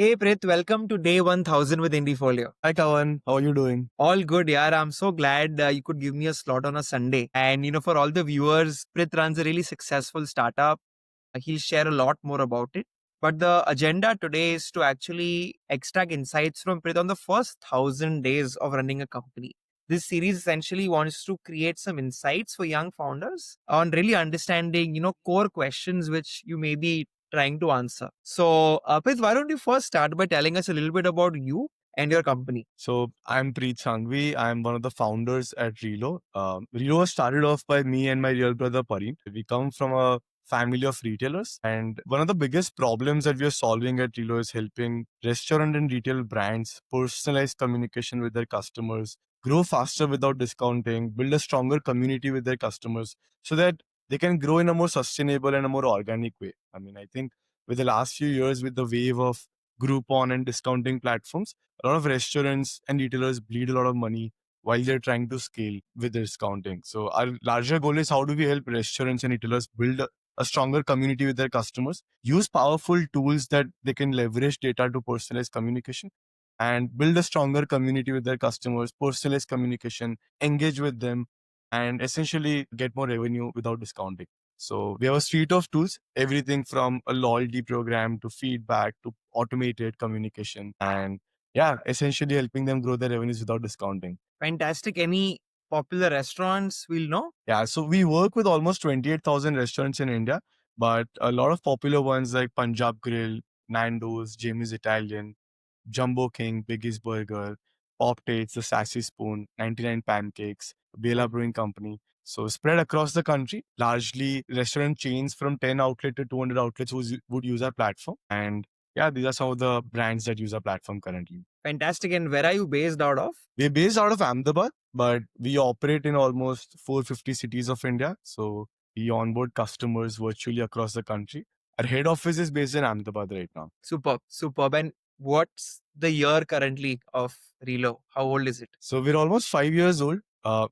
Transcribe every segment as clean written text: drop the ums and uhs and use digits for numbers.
Hey Prith, welcome to day 1000 with Indiefolio. Hi, Kawan. How are you doing? All good, yeah. I'm so glad you could give me a slot on a Sunday. And for all the viewers, Prith runs a really successful startup. He'll share a lot more about it. But the agenda today is to actually extract insights from Prith on the first 1000 days of running a company. This series essentially wants to create some insights for young founders on really understanding, core questions which you may be trying to answer. So, Prith, why don't you first start by telling us a little bit about you and your company? So, I'm Preet Sanghvi. I'm one of the founders at Reelo. Reelo was started off by me and my real brother Parin. We come from a family of retailers, and one of the biggest problems that we are solving at Reelo is helping restaurant and retail brands personalize communication with their customers, grow faster without discounting, build a stronger community with their customers, so that they can grow in a more sustainable and a more organic way. I mean, I think with the last few years, with the wave of Groupon and discounting platforms, a lot of restaurants and retailers bleed a lot of money while they're trying to scale with discounting. So our larger goal is how do we help restaurants and retailers build a stronger community with their customers, use powerful tools that they can leverage data to personalize communication, and build a stronger community with their customers, personalize communication, engage with them, and essentially get more revenue without discounting. So we have a suite of tools, everything from a loyalty program to feedback to automated communication, and yeah, essentially helping them grow their revenues without discounting. Fantastic. Any popular restaurants we'll know? Yeah, so we work with almost 28,000 restaurants in India, but a lot of popular ones like Punjab Grill, Nando's, Jamie's Italian, Jumbo King, Biggie's Burger, Pop Tates, The Sassy Spoon, 99 Pancakes, Bela Brewing Company. So spread across the country, largely restaurant chains from 10 outlet to 200 outlets would use our platform. And yeah, these are some of the brands that use our platform currently. Fantastic. And where are you based out of? We're based out of Ahmedabad, but we operate in almost 450 cities of India. So we onboard customers virtually across the country. Our head office is based in Ahmedabad right now. Superb, superb. And what's the year currently of Reelo? How old is it? So we're almost 5 years old.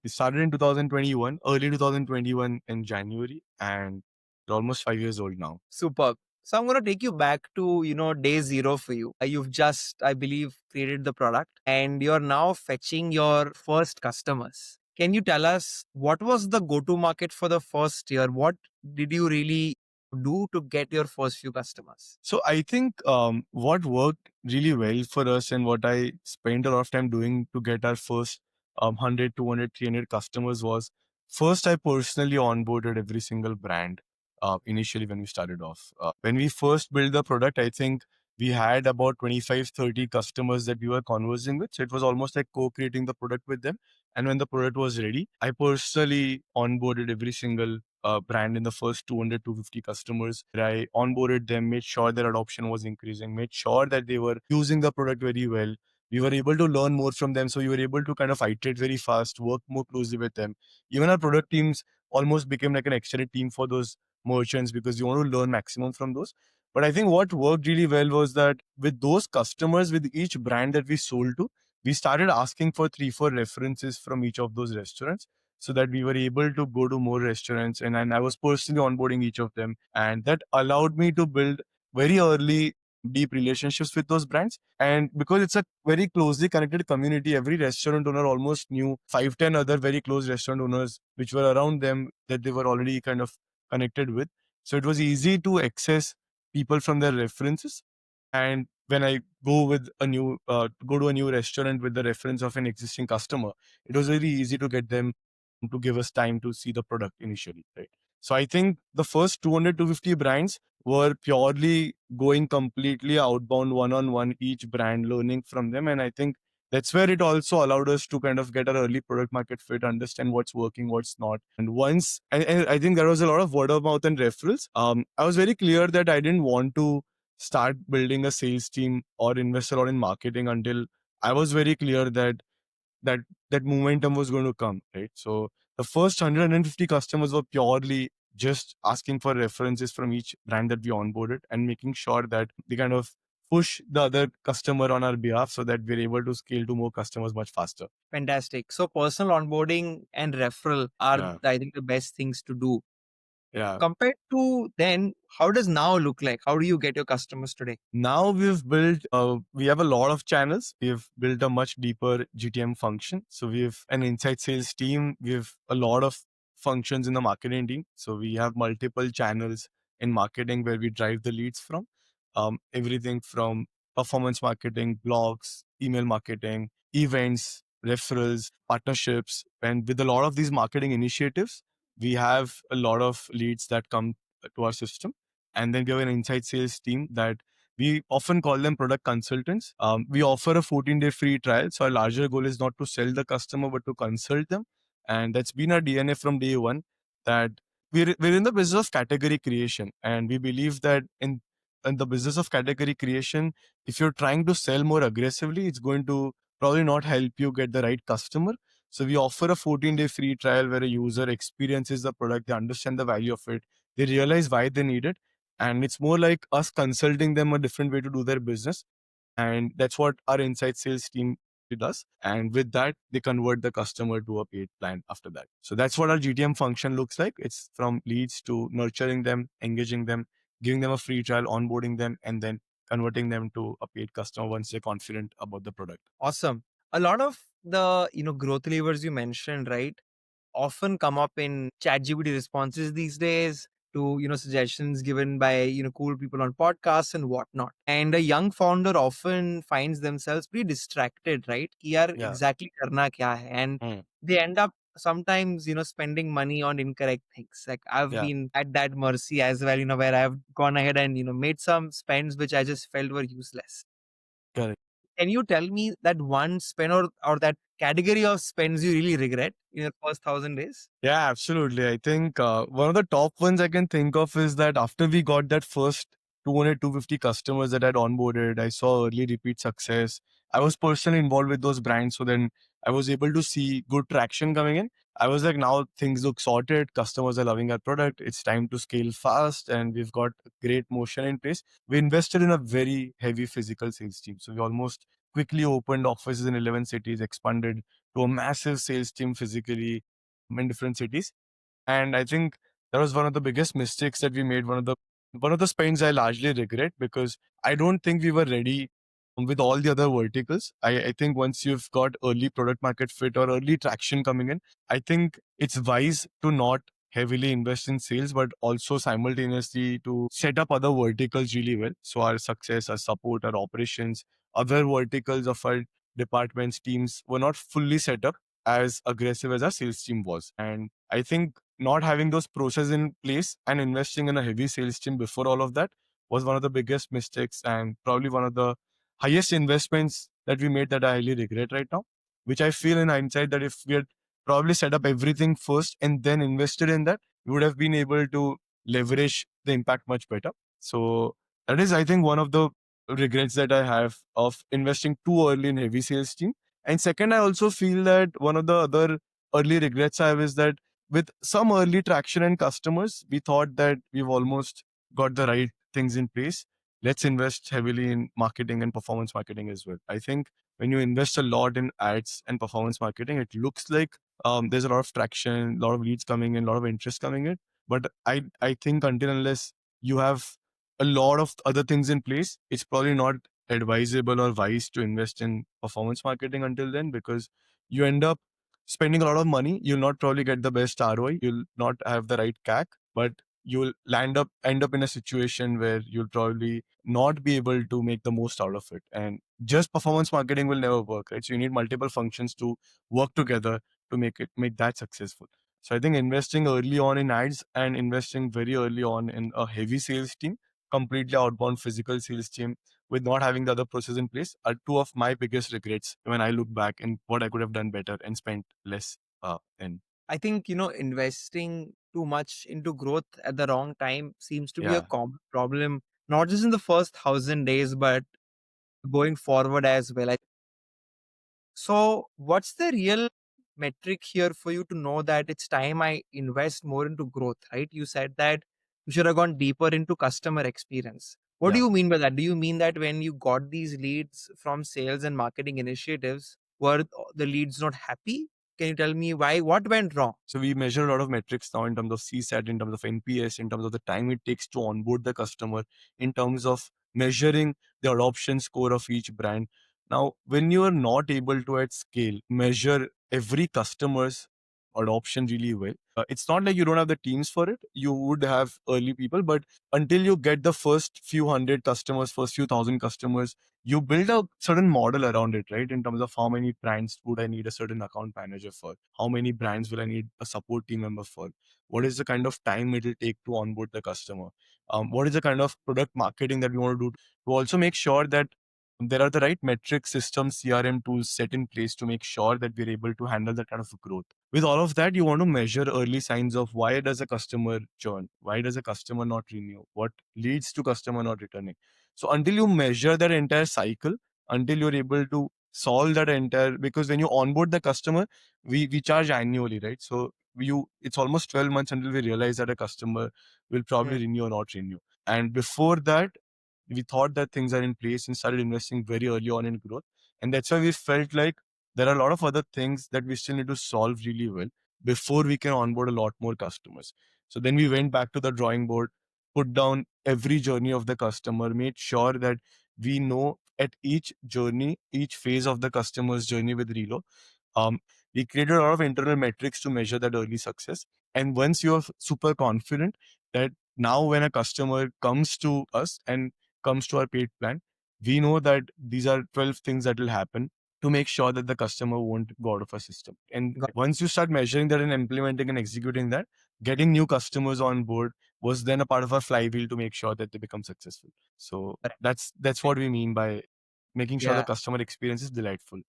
We started in 2021, early 2021 in January, and we're almost 5 years old now. Superb. So I'm going to take you back to, day zero for you. You've just, I believe, created the product and you're now fetching your first customers. Can you tell us what was the go-to market for the first year? What did you really do to get your first few customers? So I think what worked really well for us and what I spent a lot of time doing to get our first 100, 200, 300 customers was first I personally onboarded every single brand initially when we started off. When we first built the product, I think we had about 25, 30 customers that we were conversing with. So it was almost like co-creating the product with them. And when the product was ready, I personally onboarded every single brand in the first 200, 250 customers. I onboarded them, made sure their adoption was increasing, made sure that they were using the product very well. We were able to learn more from them. So we were able to kind of iterate very fast, work more closely with them. Even our product teams almost became like an extended team for those merchants because you want to learn maximum from those. But I think what worked really well was that with those customers, with each brand that we sold to, we started asking for 3, 4 references from each of those restaurants so that we were able to go to more restaurants, and I was personally onboarding each of them, and that allowed me to build very early deep relationships with those brands. And because it's a very closely connected community, every restaurant owner almost knew 5, 10 other very close restaurant owners which were around them that they were already kind of connected with. So it was easy to access people from their references. And when I go to a new restaurant with the reference of an existing customer, it was very easy to get them to give us time to see the product initially, right? So I think the first 200 to 50 brands were purely going completely outbound, one-on-one, each brand learning from them. And I think that's where it also allowed us to kind of get our early product market fit, understand what's working, what's not. And and I think there was a lot of word of mouth and referrals. I was very clear that I didn't want to start building a sales team or invest a lot in marketing until I was very clear that that momentum was going to come, right? So the first 150 customers were purely just asking for references from each brand that we onboarded and making sure that we kind of push the other customer on our behalf so that we're able to scale to more customers much faster. Fantastic. So personal onboarding and referral are, Yeah. I think, the best things to do. Yeah. Compared to then, how does now look like? How do you get your customers today? Now we have a lot of channels. We've built a much deeper GTM function. So we have an inside sales team. We have a lot of functions in the marketing team. So we have multiple channels in marketing where we drive the leads from. Everything from performance marketing, blogs, email marketing, events, referrals, partnerships. And with a lot of these marketing initiatives, we have a lot of leads that come to our system. And then we have an inside sales team that we often call them product consultants. We offer a 14-day free trial. So our larger goal is not to sell the customer, but to consult them. And that's been our DNA from day one, that we're in the business of category creation. And we believe that in the business of category creation, if you're trying to sell more aggressively, it's going to probably not help you get the right customer. So we offer a 14-day free trial where a user experiences the product, they understand the value of it, they realize why they need it, and it's more like us consulting them a different way to do their business. And that's what our inside sales team does, and with that they convert the customer to a paid plan after that. So that's what our GTM function looks like. It's from leads to nurturing them, engaging them, giving them a free trial, onboarding them, and then converting them to a paid customer once they're confident about the product. Awesome. A lot of the growth levers you mentioned, right, often come up in ChatGPT responses these days to suggestions given by cool people on podcasts and whatnot. And a young founder often finds themselves pretty distracted, right? कि यार Yeah. exactly करना क्या है? And Mm. they end up sometimes spending money on incorrect things. Like I've Yeah. been at that mercy as well, where I've gone ahead and made some spends which I just felt were useless. Correct. Can you tell me that one spend or that category of spends you really regret in your first 1,000 days? Yeah, absolutely. I think one of the top ones I can think of is that after we got that first 200, 250 customers that I'd onboarded, I saw early repeat success. I was personally involved with those brands. So then I was able to see good traction coming in. I was like, now things look sorted. Customers are loving our product. It's time to scale fast. And we've got great motion in place. We invested in a very heavy physical sales team. So we almost quickly opened offices in 11 cities, expanded to a massive sales team physically in different cities. And I think that was one of the biggest mistakes that we made. One of the spends I largely regret, because I don't think we were ready with all the other verticals. I think once you've got early product market fit or early traction coming in, I think it's wise to not heavily invest in sales, but also simultaneously to set up other verticals really well. So our success, our support, our operations, other verticals of our departments, teams were not fully set up as aggressive as our sales team was. And I think not having those processes in place and investing in a heavy sales team before all of that was one of the biggest mistakes, and probably one of the highest investments that we made that I highly regret right now. Which I feel in hindsight that if we had probably set up everything first and then invested in that, we would have been able to leverage the impact much better. So that is, I think, one of the regrets that I have of investing too early in heavy sales team. And second, I also feel that one of the other early regrets I have is that with some early traction and customers, we thought that we've almost got the right things in place. Let's invest heavily in marketing and performance marketing as well. I think when you invest a lot in ads and performance marketing, it looks like there's a lot of traction, a lot of leads coming in, a lot of interest coming in. But I think until unless you have a lot of other things in place, it's probably not advisable or wise to invest in performance marketing until then, because you end up spending a lot of money. You'll not probably get the best ROI. You'll not have the right CAC, but you'll end up in a situation where you'll probably not be able to make the most out of it. And just performance marketing will never work, right? So you need multiple functions to work together to make that successful. So I think investing early on in ads and investing very early on in a heavy sales team, completely outbound physical sales team, with not having the other process in place, are two of my biggest regrets when I look back and what I could have done better and spent less in. I think, investing too much into growth at the wrong time seems to be a Yeah. common problem, not just in the first 1,000 days, but going forward as well. So, what's the real metric here for you to know that it's time I invest more into growth, right? You said that you should have gone deeper into customer experience. What do Yeah. you mean by that? Do you mean that when you got these leads from sales and marketing initiatives, were the leads not happy? Can you tell me why? What went wrong? So we measure a lot of metrics now in terms of CSAT, in terms of NPS, in terms of the time it takes to onboard the customer, in terms of measuring the adoption score of each brand. Now, when you are not able to at scale measure every customer's adoption really well, it's not like you don't have the teams for it. You would have early people, but until you get the first few hundred customers, first few thousand customers, you build a certain model around it, right? In terms of how many brands would I need a certain account manager for? How many brands will I need a support team member for? What is the kind of time it will take to onboard the customer? What is the kind of product marketing that we want to do to also make sure that there are the right metric systems, CRM tools set in place to make sure that we're able to handle that kind of growth. With all of that, you want to measure early signs of why does a customer churn? Why does a customer not renew? What leads to customer not returning? So until you measure that entire cycle, until you're able to solve that entire, because when you onboard the customer, we charge annually, right? So it's almost 12 months until we realize that a customer will probably Mm, renew or not renew. And before that, we thought that things are in place and started investing very early on in growth. And that's why we felt like there are a lot of other things that we still need to solve really well before we can onboard a lot more customers. So then we went back to the drawing board, put down every journey of the customer, made sure that we know at each journey, each phase of the customer's journey with Reelo. Um, we created a lot of internal metrics to measure that early success. And once you're super confident that now when a customer comes to us and comes to our paid plan, we know that these are 12 things that will happen to make sure that the customer won't go out of our system. And got once you start measuring that and implementing and executing that, getting new customers on board was then a part of our flywheel to make sure that they become successful. So correct. that's what we mean by making sure the Yeah. customer experience is delightful.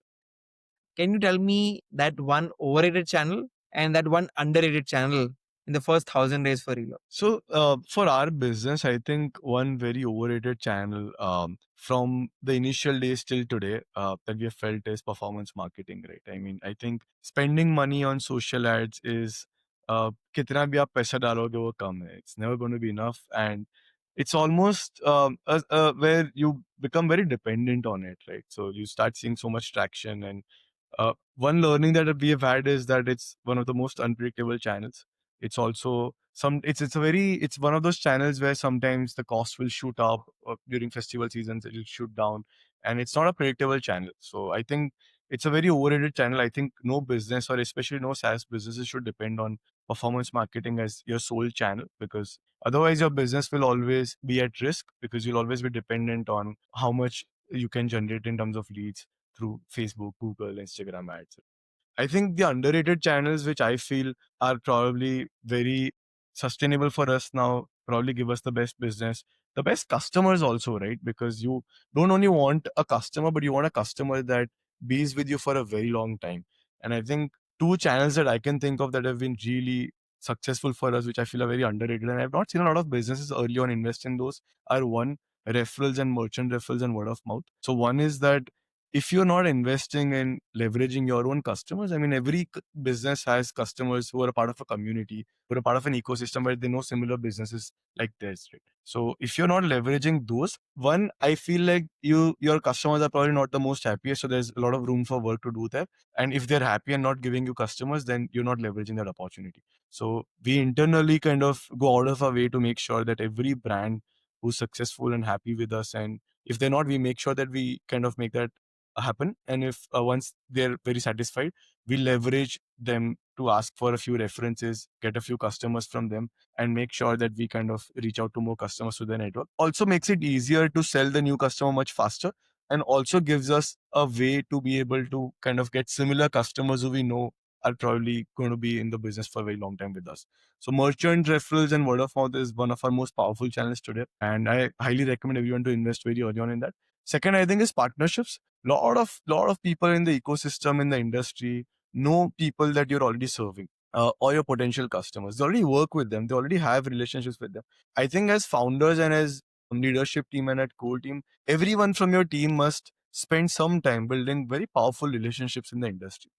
Can you tell me that one overrated channel and that one underrated channel in the first 1,000 days for Reelo? So, for our business, I think one very overrated channel from the initial days till today that we have felt is performance marketing, right? I mean, I think spending money on social ads is कितना भी आप पैसा डालोगे वो कम है. It's never going to be enough, and it's almost where you become very dependent on it, right? So you start seeing so much traction, and one learning that we have had is that it's one of the most unpredictable channels. It's also it's one of those channels where sometimes the cost will shoot up during festival seasons, it'll shoot down, and it's not a predictable channel. So I think it's a very overrated channel. I think no business, or especially no SaaS businesses, should depend on performance marketing as your sole channel, because otherwise your business will always be at risk, because you'll always be dependent on how much you can generate in terms of leads through Facebook, Google, Instagram ads. I think the underrated channels, which I feel are probably very sustainable for us now, probably give us the best business, the best customers also, right? Because you don't only want a customer, but you want a customer that bees with you for a very long time. And I think two channels that I can think of that have been really successful for us, which I feel are very underrated, and I've not seen a lot of businesses early on invest in those, are one, referrals and merchant referrals and word of mouth. So one is that if you're not investing in leveraging your own customers, I mean, every business has customers who are a part of a community, who are a part of an ecosystem where they know similar businesses like theirs, right? So if you're not leveraging those, one, I feel like your customers are probably not the most happiest. So there's a lot of room for work to do there. And if they're happy and not giving you customers, then you're not leveraging that opportunity. So we internally kind of go out of our way to make sure that every brand who's successful and happy with us, and if they're not, we make sure that we kind of make that happen. And if once they're very satisfied, we leverage them to ask for a few references, get a few customers from them, and make sure that we kind of reach out to more customers through the network. Also makes it easier to sell the new customer much faster, and also gives us a way to be able to kind of get similar customers who we know are probably going to be in the business for a very long time with us. So merchant referrals and word of mouth is one of our most powerful channels today, and I highly recommend everyone to invest very early on in that. Second, I think, is partnerships. Lot of people in the ecosystem, in the industry, know people that you're already serving, or your potential customers. They already work with them, they already have relationships with them. I think as founders and as leadership team and at core team, everyone from your team must spend some time building very powerful relationships in the industry.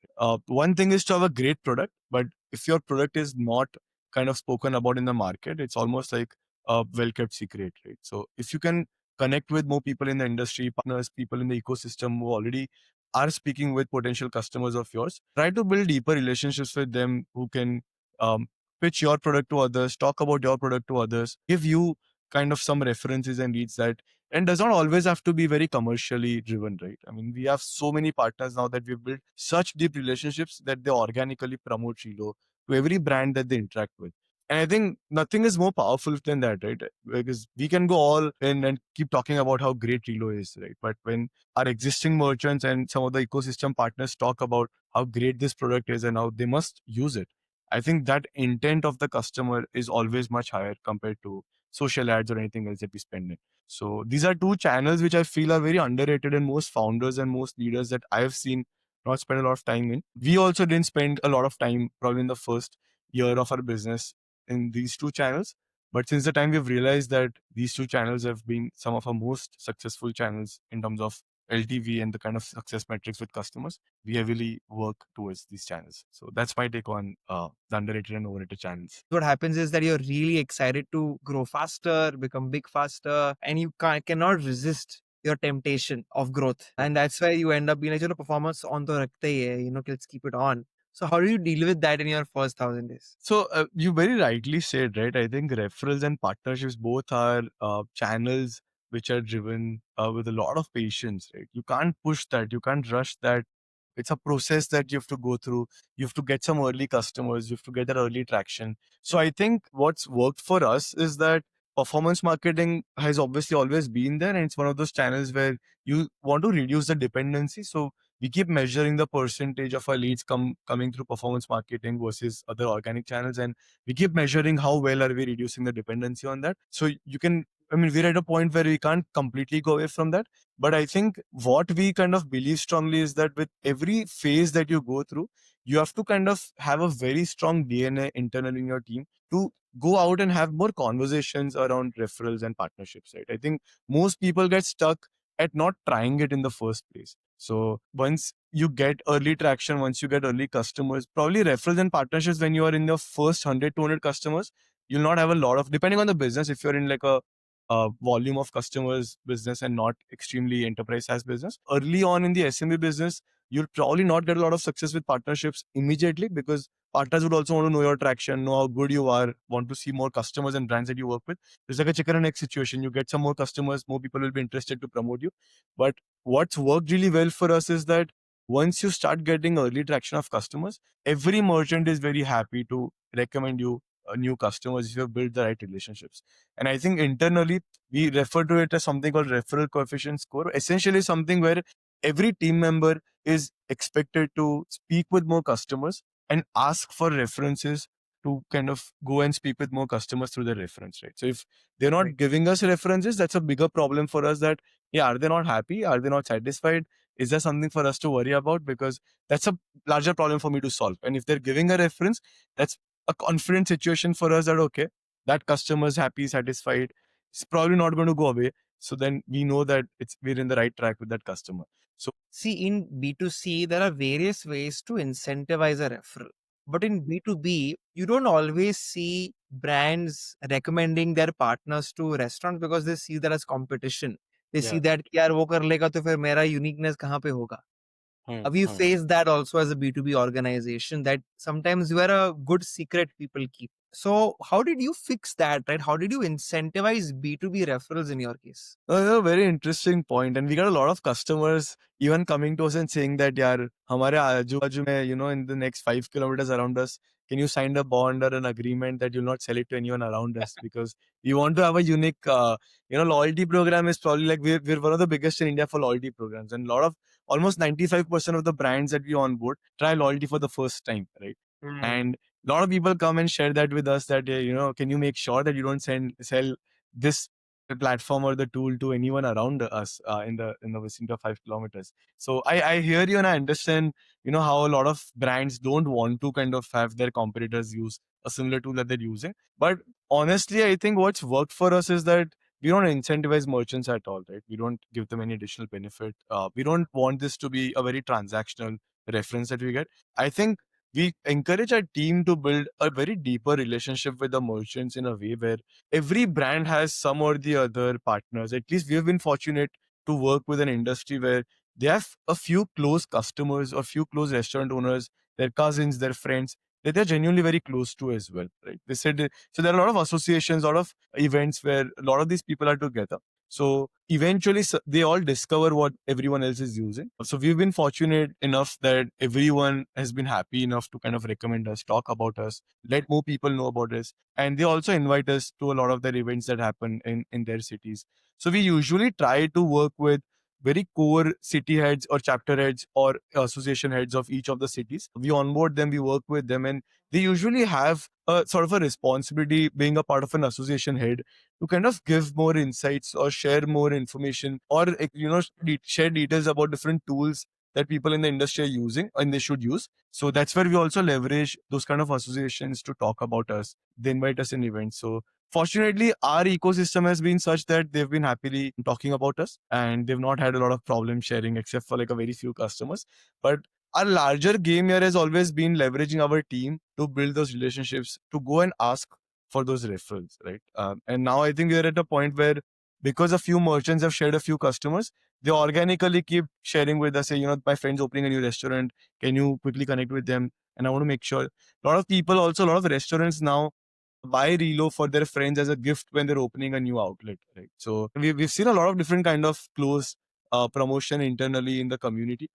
One thing is to have a great product, but if your product is not kind of spoken about in the market, it's almost like a well kept secret, right? So if you can connect with more people in the industry, partners, people in the ecosystem who already are speaking with potential customers of yours, try to build deeper relationships with them who can um, pitch your product to others, talk about your product to others, give you kind of some references and leads that, and does not always have to be very commercially driven, right? I mean, we have so many partners now that we've built such deep relationships that they organically promote Reelo to every brand that they interact with. And I think nothing is more powerful than that, right? Because we can go all in and keep talking about how great Reelo is, right? But when our existing merchants and some of the ecosystem partners talk about how great this product is and how they must use it, I think that intent of the customer is always much higher compared to social ads or anything else that we spend in. So these are two channels which I feel are very underrated, and most founders and most leaders that I have seen not spend a lot of time in. We also didn't spend a lot of time probably in the first year of our business in these two channels. But since the time we've realized that these two channels have been some of our most successful channels in terms of LTV and the kind of success metrics with customers, we heavily work towards these channels. So that's my take on the underrated and overrated channels. What happens is that you're really excited to grow faster, become big faster, and you cannot resist your temptation of growth. And that's where you end up being like, performance on to rakhte hi hai, let's keep it on. So how do you deal with that in your first 1,000 days? So you very rightly said, right? I think referrals and partnerships both are channels which are driven with a lot of patience, right? You can't push that, you can't rush that. It's a process that you have to go through. You have to get some early customers, you have to get that early traction. So I think what's worked for us is that performance marketing has obviously always been there, and it's one of those channels where you want to reduce the dependency. So we keep measuring the percentage of our leads coming through performance marketing versus other organic channels, and we keep measuring how well are we reducing the dependency on that. So you can, I mean, we're at a point where we can't completely go away from that, but I think what we kind of believe strongly is that with every phase that you go through, you have to kind of have a very strong DNA internal in your team to go out and have more conversations around referrals and partnerships, right? I think most people get stuck at not trying it in the first place. So once you get early traction, once you get early customers, probably referrals and partnerships, when you are in your first 100, 200 customers, you'll not have a lot of, depending on the business, if you're in like a volume of customers business and not extremely enterprise size business. Early on in the SMB business, you'll probably not get a lot of success with partnerships immediately, because partners would also want to know your traction, know how good you are, want to see more customers and brands that you work with. It's like a chicken and egg situation. You get some more customers, more people will be interested to promote you. But what's worked really well for us is that once you start getting early traction of customers, every merchant is very happy to recommend you new customers if you have built the right relationships. And I think internally, we refer to it as something called referral coefficient score, essentially something where every team member is expected to speak with more customers and ask for references to kind of go and speak with more customers through their reference, right? So if they're not Right. giving us references, that's a bigger problem for us. That, yeah, are they not happy? Are they not satisfied? Is there something for us to worry about? Because that's a larger problem for me to solve. And if they're giving a reference, that's a confident situation for us that, okay, that customer is happy, satisfied. It's probably not going to go away. So then we know that we're in the right track with that customer. So See, in B2C, there are various ways to incentivize a referral. But in B2B, you don't always see brands recommending their partners to restaurants because they see that as competition. They see yeah. that कि यार वो कर लेगा तो फिर मेरा uniqueness कहाँ पे होगा? We face that also as a B2B organization, that sometimes you are a good secret people keep. So how did you fix that, right? How did you incentivize B2B referrals in your case? A very interesting point, and we got a lot of customers even coming to us and saying that, यार हमारे आजू बाजू में, in the next 5 kilometers around us, can you sign a bond or an agreement that you'll not sell it to anyone around us, because we want to have a unique, loyalty program. Is probably like we're one of the biggest in India for loyalty programs, and a lot of, almost 95% of the brands that we onboard try loyalty for the first time, right? Hmm. And a lot of people come and share that with us that, can you make sure that you don't sell this the platform or the tool to anyone around us in the vicinity of 5 kilometers. So I hear you, and I understand, how a lot of brands don't want to kind of have their competitors use a similar tool that they're using. But honestly, I think what's worked for us is that we don't incentivize merchants at all, right? We don't give them any additional benefit. We don't want this to be a very transactional reference that we get. I think we encourage our team to build a very deeper relationship with the merchants in a way where every brand has some or the other partners. At least we have been fortunate to work with an industry where they have a few close customers or few close restaurant owners, their cousins, their friends, that they're genuinely very close to as well, right? They said so. There are a lot of associations, a lot of events where a lot of these people are together. So eventually, they all discover what everyone else is using. So we've been fortunate enough that everyone has been happy enough to kind of recommend us, talk about us, let more people know about us, and they also invite us to a lot of their events that happen in their cities. So we usually try to work with very core city heads or chapter heads or association heads of each of the cities. We onboard them, we work with them, and they usually have a sort of a responsibility being a part of an association head to kind of give more insights or share more information or share details about different tools that people in the industry are using and they should use. So that's where we also leverage those kind of associations to talk about us. They invite us in events. So fortunately, our ecosystem has been such that they've been happily talking about us and they've not had a lot of problem sharing except for like a very few customers. But our larger game here has always been leveraging our team to build those relationships, to go and ask for those referrals, right? And now I think we are at a point where because a few merchants have shared a few customers, they organically keep sharing with us, say, my friend's opening a new restaurant. Can you quickly connect with them? And I want to make sure a lot of people also, a lot of restaurants now buy Reelo for their friends as a gift when they're opening a new outlet, right? So we've seen a lot of different kind of close promotion internally in the community,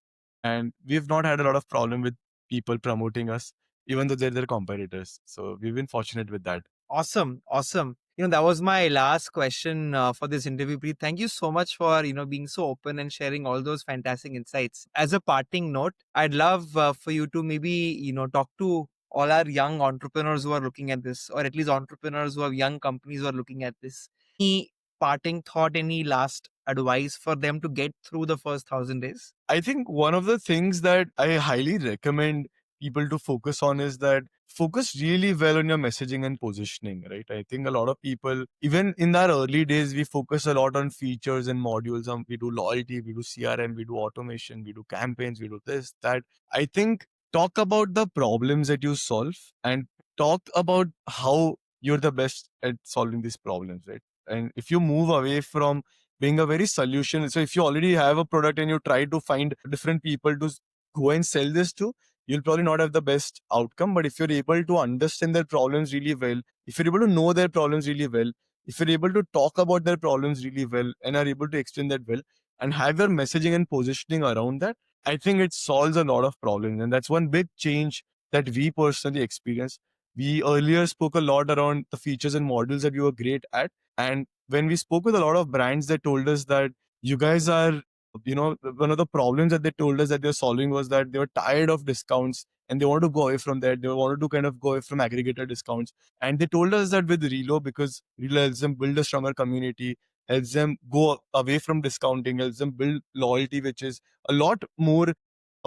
and we've not had a lot of problem with people promoting us, even though they're their competitors. So we've been fortunate with that. Awesome. Awesome. That was my last question for this interview, Preet. Thank you so much for, being so open and sharing all those fantastic insights. As a parting note, I'd love for you to maybe, talk to all our young entrepreneurs who are looking at this, or at least entrepreneurs who have young companies who are looking at this. Any parting thought, any last advice for them to get through the first 1,000 days? I think one of the things that I highly recommend people to focus on is that focus really well on your messaging and positioning, right? I think a lot of people, even in our early days, we focus a lot on features and modules. We do loyalty, we do CRM, we do automation, we do campaigns, we do this, that. I think talk about the problems that you solve and talk about how you're the best at solving these problems, right? And if you move away from being a very solution. So if you already have a product and you try to find different people to go and sell this to, you'll probably not have the best outcome. But if you're able to understand their problems really well, if you're able to know their problems really well, if you're able to talk about their problems really well and are able to explain that well and have your messaging and positioning around that, I think it solves a lot of problems. And that's one big change that we personally experience. We earlier spoke a lot around the features and models that we were great at. And when we spoke with a lot of brands, they told us that you guys are, one of the problems that they told us that they're solving was that they were tired of discounts and they want to go away from that. They wanted to kind of go away from aggregator discounts. And they told us that with Reelo, because Reelo helps them build a stronger community, helps them go away from discounting, helps them build loyalty, which is a lot more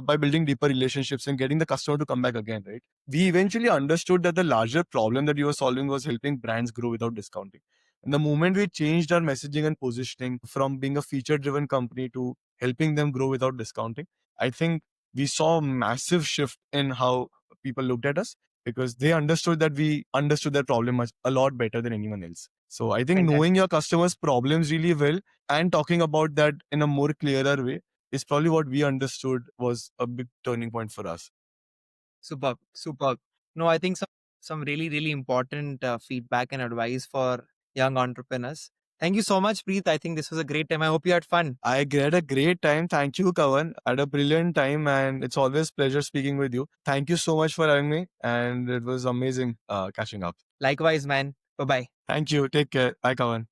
by building deeper relationships and getting the customer to come back again, right? We eventually understood that the larger problem that you were solving was helping brands grow without discounting. And the moment we changed our messaging and positioning from being a feature driven company to helping them grow without discounting, I think we saw a massive shift in how people looked at us because they understood that we understood their problem a lot better than anyone else. So I think Fantastic. knowing your customers' problems really well and talking about that in a more clearer way is probably what we understood was a big turning point for us. Superb, superb. No, I think some really really important feedback and advice for young entrepreneurs. Thank you so much, Preet. I think this was a great time. I hope you had fun. I had a great time. Thank you, Kavan. I had a brilliant time, and it's always pleasure speaking with you. Thank you so much for having me, and it was amazing catching up. Likewise, man. Bye bye. Thank you. Take care. Bye, Kavan.